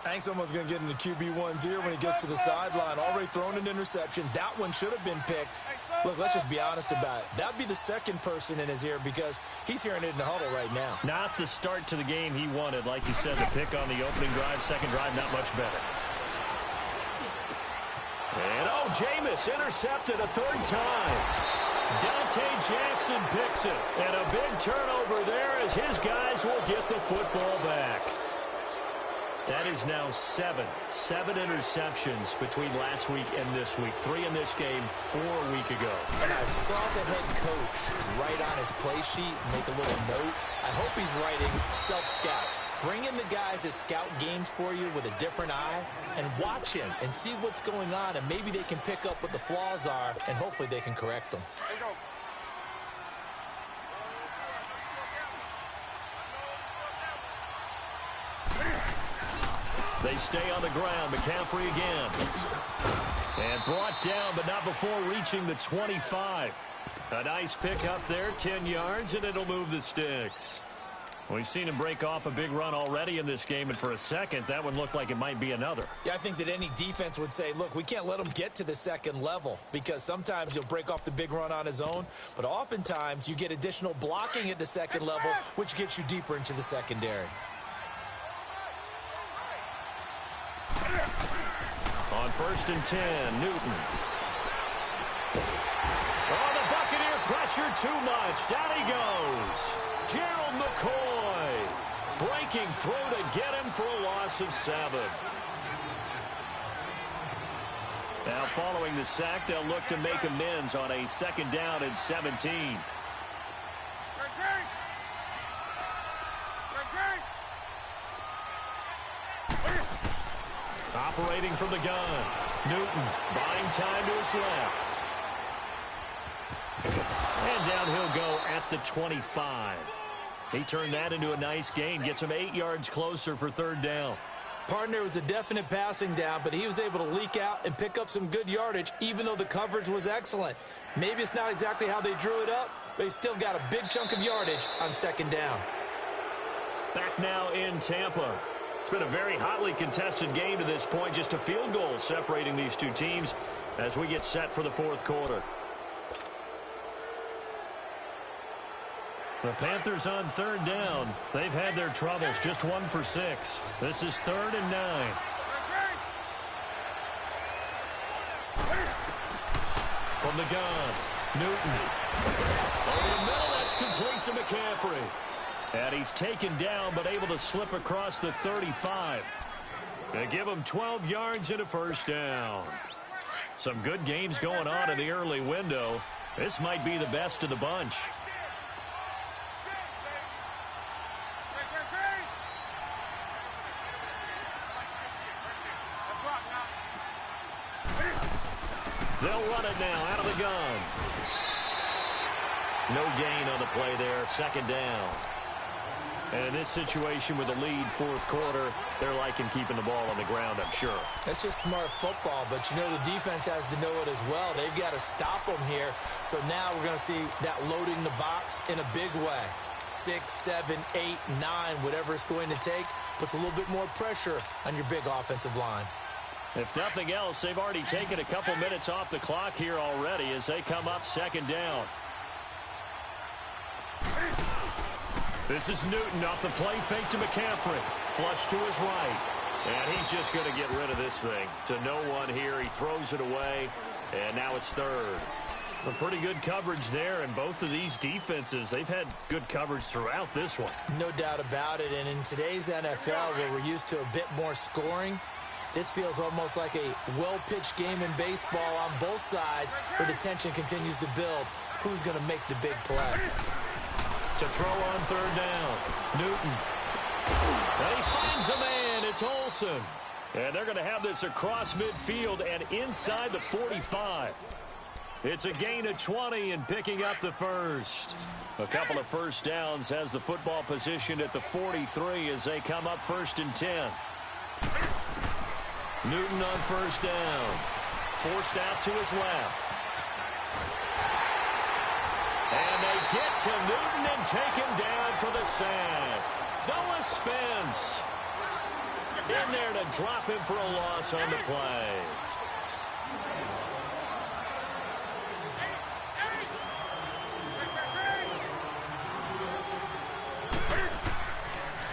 I think someone's going to get in the QB1's ear when he gets to the sideline. Already thrown an interception. That one should have been picked. Look, let's just be honest about it. That would be the second person in his ear because he's hearing it in the huddle right now. Not the start to the game he wanted. Like you said, the pick on the opening drive, second drive, not much better. And, Jameis intercepted a 3rd time. Dante Jackson picks it, and a big turnover there as his guys will get the football back. That is now 7 interceptions between last week and this week. 3 in this game, 4 a week ago. And I saw the head coach write on his play sheet, make a little note. I hope he's writing self-scout. Bring in the guys that scout games for you with a different eye and watch him and see what's going on, and maybe they can pick up what the flaws are, and hopefully they can correct them. They stay on the ground. McCaffrey again. And brought down, but not before reaching the 25. A nice pick up there, 10 yards, and it'll move the sticks. We've seen him break off a big run already in this game, and for a second, that one looked like it might be another. Yeah, I think that any defense would say, look, we can't let him get to the second level because sometimes he'll break off the big run on his own, but oftentimes you get additional blocking at the second level, which gets you deeper into the secondary. On 1st and 10, Newton. Oh, the Buccaneer pressure too much. Down he goes. Gerald McCoy breaking through to get him for a loss of 7. Now following the sack, they'll look to make amends on a 2nd down and 17. Operating from the gun. Newton buying time to his left. And down he'll go at the 25. He turned that into a nice gain. Gets him 8 yards closer for 3rd down. Partner was a definite passing down, but he was able to leak out and pick up some good yardage, even though the coverage was excellent. Maybe it's not exactly how they drew it up, but he still got a big chunk of yardage on 2nd down. Back now in Tampa. It's been a very hotly contested game to this point. Just a field goal separating these two teams as we get set for the 4th quarter. The Panthers on 3rd down. They've had their troubles. Just 1 for 6. This is 3rd and 9. From the gun, Newton. Over the middle, that's complete to McCaffrey. And he's taken down, but able to slip across the 35. They give them 12 yards and a first down. Some good games going on in the early window. This might be the best of the bunch. They'll run it now out of the gun. No gain on the play there. Second down. And in this situation with a lead fourth quarter, they're liking keeping the ball on the ground, I'm sure. That's just smart football, but you know the defense has to know it as well. They've got to stop them here. So now we're going to see that loading the box in a big way. 6, 7, 8, 9, whatever it's going to take, puts a little bit more pressure on your big offensive line. If nothing else, they've already taken a couple minutes off the clock here already as they come up second down. This is Newton off the play fake to McCaffrey. Flush to his right. And he's just going to get rid of this thing. To no one here. He throws it away. And now it's third. A pretty good coverage there. And both of these defenses, they've had good coverage throughout this one. No doubt about it. And in today's NFL, where we're used to a bit more scoring, this feels almost like a well-pitched game in baseball on both sides where the tension continues to build. Who's going to make the big play? To throw on third down. Newton. And he finds a man. It's Olsen. And they're going to have this across midfield and inside the 45. It's a gain of 20 and picking up the first. A couple of first downs, has the football position at the 43 as they come up first and 10. Newton on first down. Forced out to his left. And they get to Newton and take him down for the sack. Noah Spence in there to drop him for a loss on the play.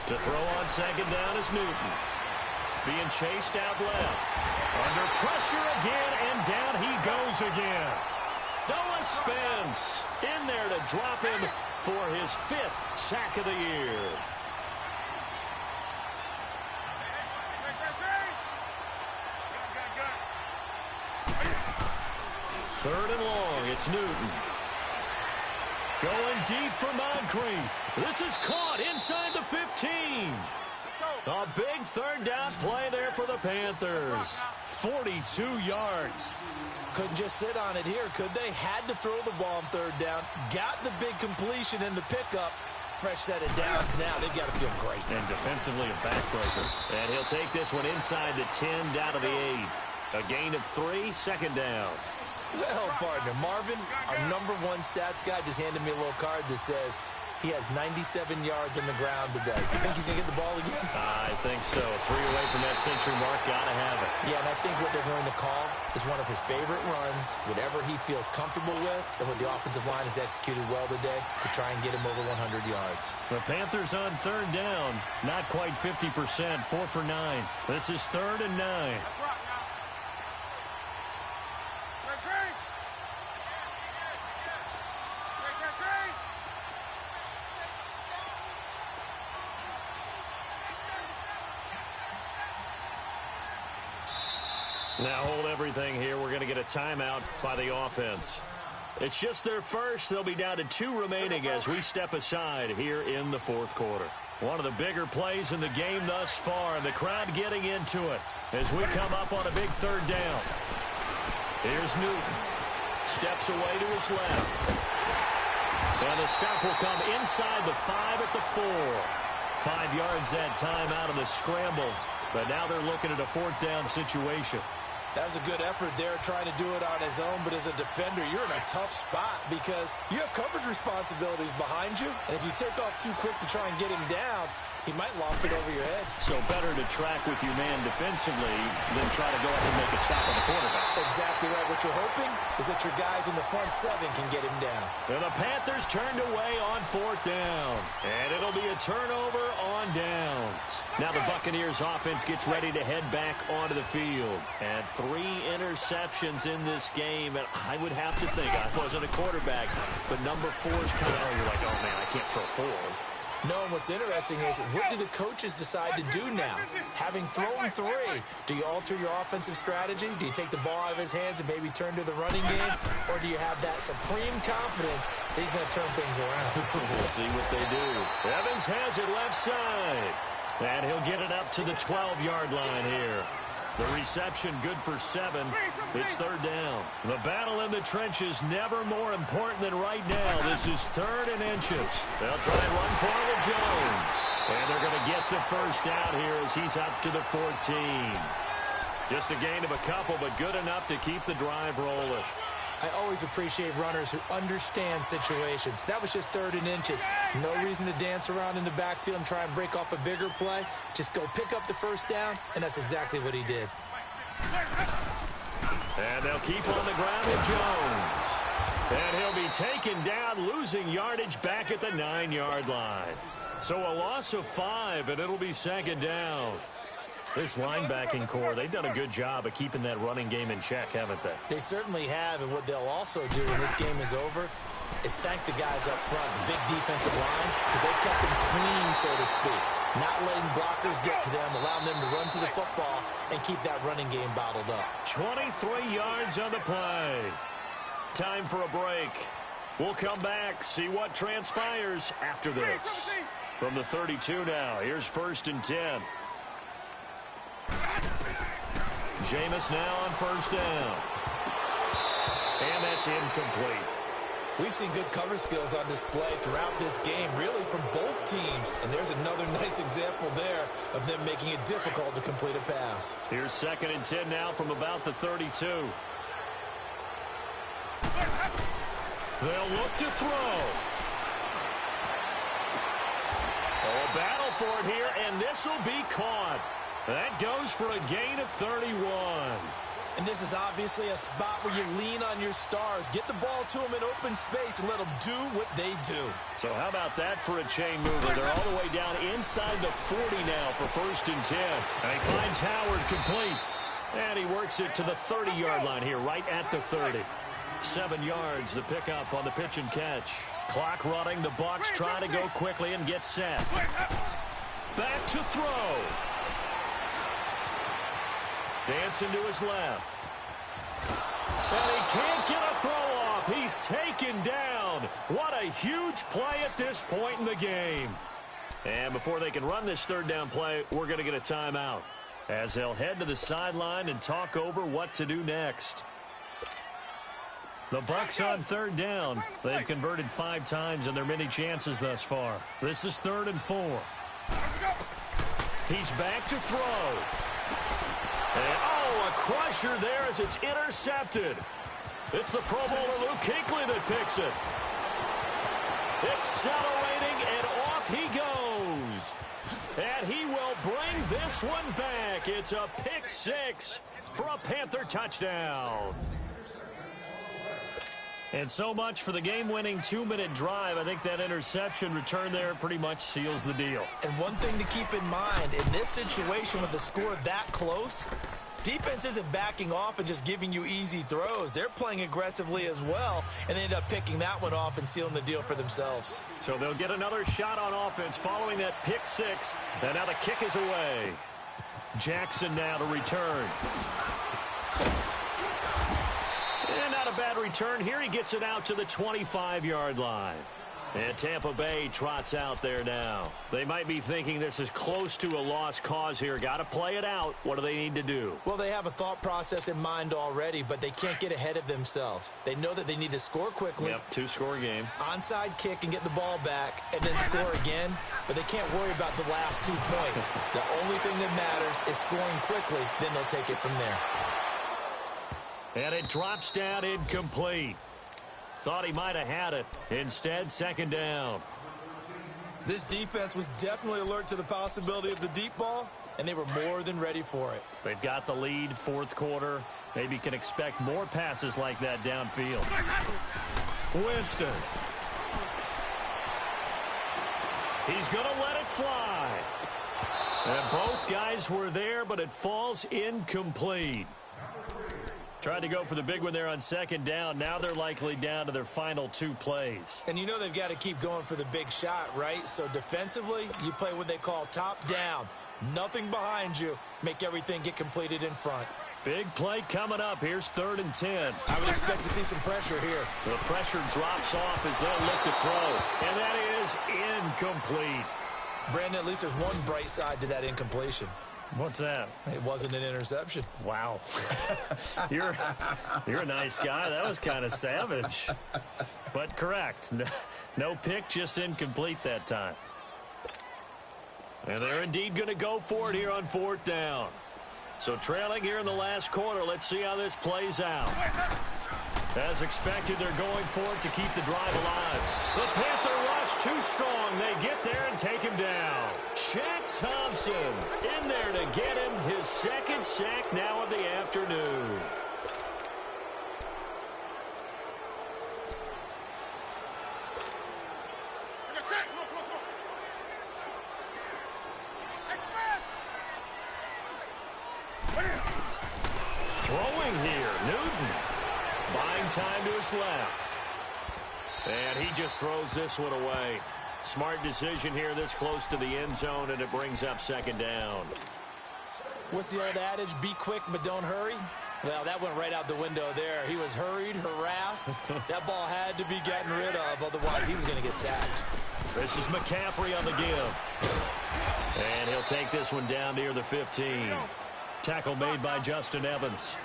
To throw on second down is Newton. Being chased out left. Under pressure again, and down he goes again. Noah Spence in there to drop him for his 5th sack of the year. Third and long, it's Newton. Going deep for Moncrief. This is caught inside the 15. A big third down play there for the Panthers. 42 yards. Couldn't just sit on it here, could they? Had to throw the ball on third down. Got the big completion in the pickup. Fresh set of downs now. They've got to feel great. And defensively a backbreaker. And he'll take this one inside the 10 down to the 8. A gain of 3, second down. Well, partner, Marvin, our #1 stats guy, just handed me a little card that says he has 97 yards on the ground today. You think he's going to get the ball again? I think so. 3 away from that century mark. Got to have it. Yeah, and I think what they're going to call is one of his favorite runs, whatever he feels comfortable with, and what the offensive line has executed well today to try and get him over 100 yards. The Panthers on third down. Not quite 50%. 4 for 9. This is 3rd and 9. Now hold everything here. We're going to get a timeout by the offense. It's just their first. They'll be down to 2 remaining as we step aside here in the 4th quarter. One of the bigger plays in the game thus far, and the crowd getting into it as we come up on a big third down. Here's Newton. Steps away to his left. And the stop will come inside the 5 at the 4. 5 yards that time out of the scramble. But now they're looking at a 4th down situation. That was a good effort there, trying to do it on his own. But as a defender, you're in a tough spot because you have coverage responsibilities behind you. And if you take off too quick to try and get him down, he might loft it over your head. So better to track with your man defensively than try to go up and make a stop on the quarterback. Exactly right. What you're hoping is that your guys in the front 7 can get him down. And the Panthers turned away on 4th down. And it'll be a turnover on downs. Now the Buccaneers offense gets ready to head back onto the field. And 3 interceptions in this game. And I would have to think, I wasn't a quarterback, but number 4 is kind of, you're like, oh man, I can't throw 4. No, and what's interesting is, what do the coaches decide to do now? Having thrown 3, do you alter your offensive strategy? Do you take the ball out of his hands and maybe turn to the running game? Or do you have that supreme confidence that he's going to turn things around? We'll see what they do. Evans has it left side. And he'll get it up to the 12-yard line here. The reception good for 7. It's third down. The battle in the trenches never more important than right now. This is 3rd and inches. They'll try and run for it with Jones. And they're going to get the first out here as he's up to the 14. Just a gain of a couple, but good enough to keep the drive rolling. I always appreciate runners who understand situations. That was just 3rd and inches. No reason to dance around in the backfield and try and break off a bigger play. Just go pick up the first down, and that's exactly what he did. And they'll keep on the ground with Jones. And he'll be taken down, losing yardage back at the 9-yard line. So a loss of 5, and it'll be 2nd down. This linebacking core, they've done a good job of keeping that running game in check, haven't they? They certainly have, and what they'll also do when this game is over is thank the guys up front, the big defensive line, because they've kept them clean, so to speak. Not letting blockers get to them, allowing them to run to the football and keep that running game bottled up. 23 yards on the play. Time for a break. We'll come back, see what transpires after this. From the 32 now, here's 1st and 10. Jameis now on 1st down. And that's incomplete. We've seen good cover skills on display throughout this game, really from both teams. And there's another nice example there of them making it difficult to complete a pass. Here's 2nd and 10 now from about the 32. They'll look to throw. Oh, battle for it here, and this will be caught. That goes for a gain of 31. And this is obviously a spot where you lean on your stars. Get the ball to them in open space and let them do what they do. So how about that for a chain mover? They're all the way down inside the 40 now for 1st and 10. And he finds Howard complete. And he works it to the 30-yard line here, right at the 30. 7 yards, the pickup on the pitch and catch. Clock running, the Bucs try to go quickly and get set. Back to throw. Dancing to his left. And he can't get a throw off. He's taken down. What a huge play at this point in the game. And before they can run this 3rd down play, we're going to get a timeout, as they'll head to the sideline and talk over what to do next. The Bucs on 3rd down. They've converted 5 times in their many chances thus far. This is 3rd and 4. He's back to throw. And, oh, a crusher there as it's intercepted. It's the Pro Bowler Luke Kuechly that picks it. Accelerating, and off he goes. And he will bring this one back. It's a pick 6 for a Panther touchdown. And so much for the game-winning 2-minute drive. I think that interception return there pretty much seals the deal. And one thing to keep in mind, in this situation with the score that close, defense isn't backing off and just giving you easy throws. They're playing aggressively as well, and they end up picking that one off and sealing the deal for themselves. So they'll get another shot on offense following that pick 6, and now the kick is away. Jackson now to return. And not a bad return here. He gets it out to the 25-yard line. And Tampa Bay trots out there now. They might be thinking this is close to a lost cause here. Got to play it out. What do they need to do? Well, they have a thought process in mind already, but they can't get ahead of themselves. They know that they need to score quickly. Yep, 2-score game. Onside kick and get the ball back and then score again, but they can't worry about the last 2 points. The only thing that matters is scoring quickly, then they'll take it from there. And it drops down incomplete. Thought he might have had it. Instead, 2nd down. This defense was definitely alert to the possibility of the deep ball, and they were more than ready for it. They've got the lead, 4th quarter. Maybe can expect more passes like that downfield. Winston. He's going to let it fly. And both guys were there, but it falls incomplete. Tried to go for the big one there on second down. Now they're likely down to their final 2 plays. And you know they've got to keep going for the big shot, right? So defensively, you play what they call top down. Nothing behind you. Make everything get completed in front. Big play coming up. Here's 3rd and 10. I would expect to see some pressure here. The pressure drops off as they'll look to throw. And that is incomplete. Brandon, at least there's one bright side to that incompletion. What's that? It wasn't an interception. Wow. You're a nice guy. That was kind of savage. But correct. No pick, just incomplete that time. And they're indeed going to go for it here on 4th down. So trailing here in the last quarter. Let's see how this plays out. As expected, they're going for it to keep the drive alive. The Panther rush too strong. They get there and take him down. Shaq Thompson in there to get him his 2nd sack now of the afternoon. Throwing here, Newton. Buying time to his left. And he just throws this one away. Smart decision here this close to the end zone, and it brings up 2nd down. What's the old adage? Be quick, but don't hurry? Well, that went right out the window there. He was hurried, harassed. That ball had to be gotten rid of, otherwise he was going to get sacked. This is McCaffrey on the give. And he'll take this one down near the 15. Tackle made by Justin Evans.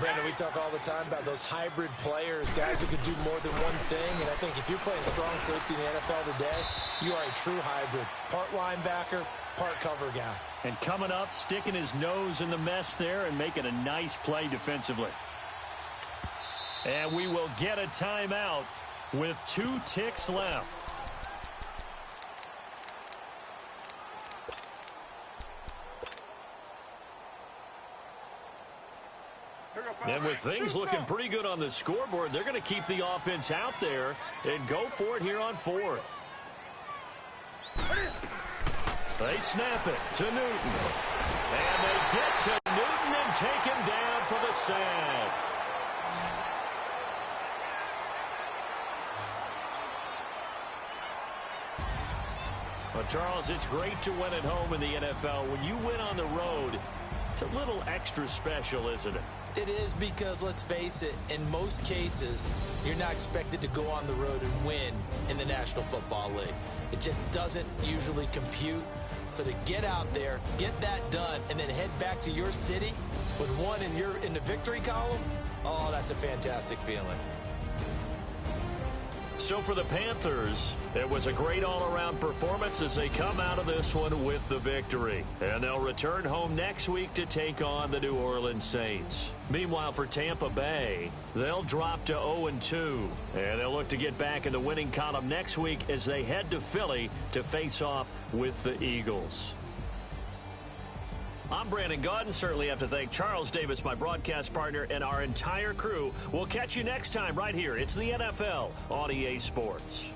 Brandon, we talk all the time about those hybrid players, guys who can do more than one thing. And I think if you're playing strong safety in the NFL today, you are a true hybrid. Part linebacker, part cover guy. And coming up, sticking his nose in the mess there and making a nice play defensively. And we will get a timeout with 2 ticks left. And with things looking pretty good on the scoreboard, they're going to keep the offense out there and go for it here on 4th. They snap it to Newton. And they get to Newton and take him down for the sack. Well, Charles, it's great to win at home in the NFL. When you win on the road, it's a little extra special, isn't it? It is, because, let's face it, in most cases, you're not expected to go on the road and win in the National Football League. It just doesn't usually compute. So to get out there, get that done, and then head back to your city with one in the victory column, oh, that's a fantastic feeling. So for the Panthers, it was a great all-around performance as they come out of this one with the victory. And they'll return home next week to take on the New Orleans Saints. Meanwhile, for Tampa Bay, they'll drop to 0-2. And they'll look to get back in the winning column next week as they head to Philly to face off with the Eagles. I'm Brandon Gaudin. Certainly have to thank Charles Davis, my broadcast partner, and our entire crew. We'll catch you next time right here. It's the NFL on EA Sports.